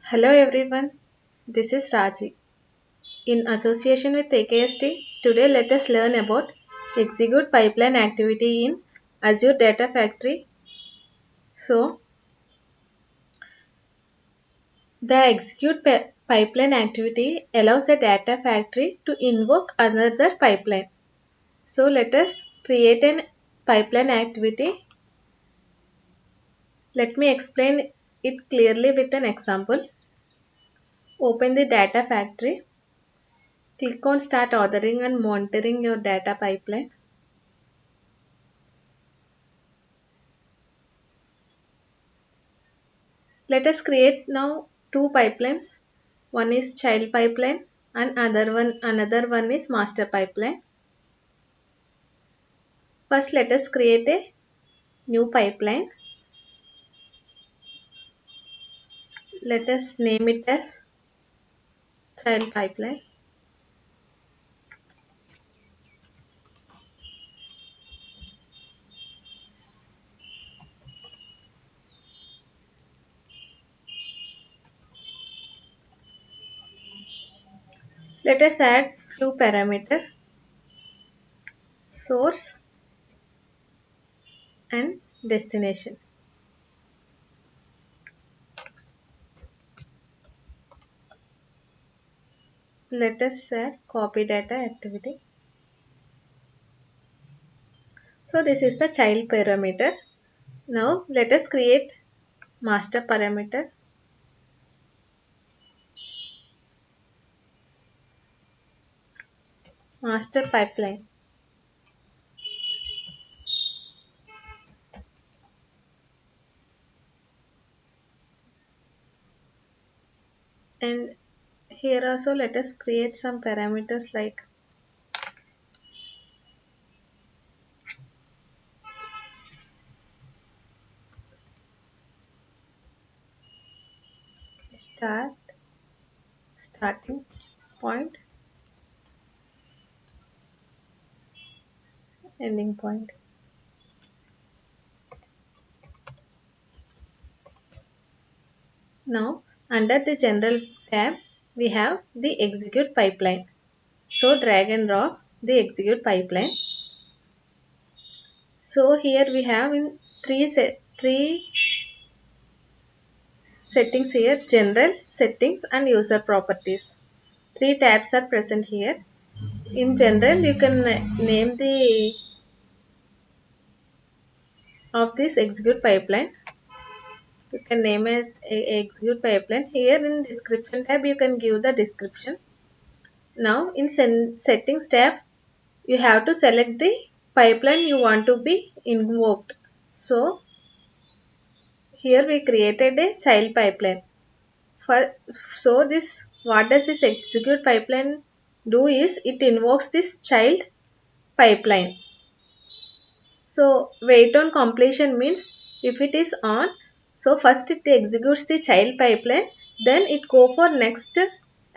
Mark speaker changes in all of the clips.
Speaker 1: Hello everyone, this is Raji. In association with AKST, today let us learn about execute pipeline activity in Azure Data Factory. So, the execute pipeline activity allows a data factory to invoke another pipeline. So, let us create an pipeline activity. Let me explain it clearly with an example. Open the data factory. Click on Start Authoring and Monitoring your data pipeline. Let us create now two pipelines. One is child pipeline and another one is master pipeline. First let us create a new pipeline. Let us name it as child pipeline. Let us add few parameter source and destination. Let us add copy data activity. So this is the child parameter. Now let us create master parameter. Master pipeline. And here also let us create some parameters like starting point, ending point. Now under the general tab we have the execute pipeline. So drag and drop the execute pipeline. So here we have in three settings here: general, settings and user properties. Three tabs are present here. In general you can name the of this execute pipeline. You can name it execute pipeline. Here in description tab you can give the description. Now in settings tab you have to select the pipeline you want to be invoked. So here we created a child pipeline. So this what does this execute pipeline do is it invokes this child pipeline. So wait on completion means if it is on, so first it executes the child pipeline, then it go for next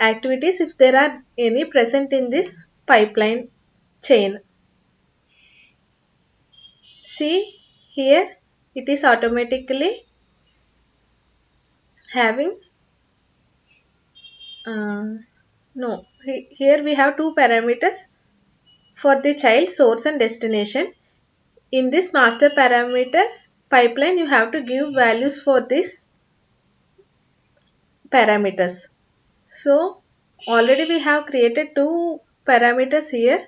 Speaker 1: activities if there are any present in this pipeline chain. See here it is automatically having uh, no here we have two parameters for the child source and destination. In this master parameter pipeline you have to give values for this parameters. So already we have created two parameters here,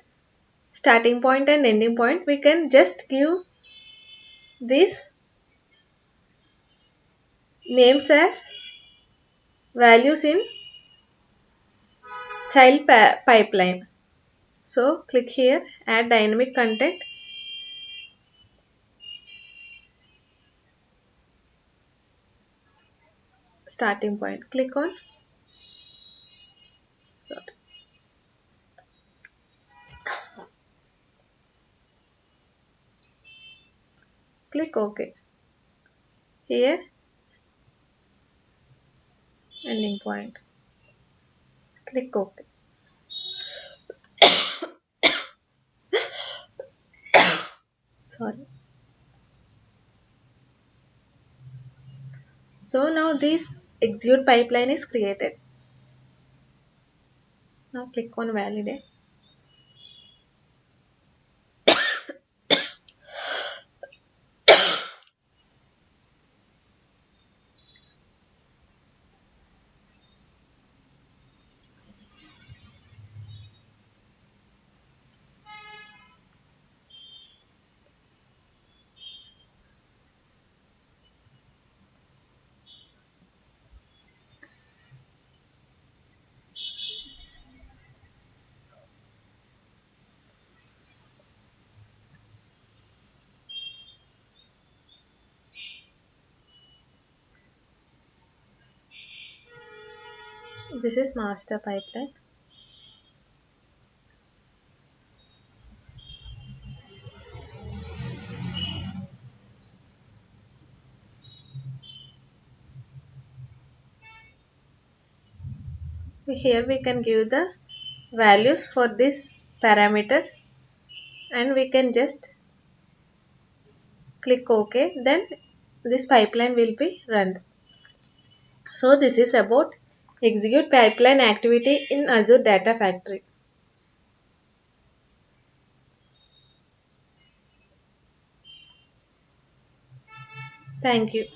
Speaker 1: starting point and ending point. We can just give these names as values in child pipeline. So click here, add dynamic content. Starting point. Click on sorry. Click OK. Here ending point. Click OK. Sorry. So now this execute pipeline is created. Now click on validate. This is master pipeline. Here we can give the values for these parameters, and we can just click OK. Then this pipeline will be run. So this is about execute pipeline activity in Azure Data Factory. Thank you.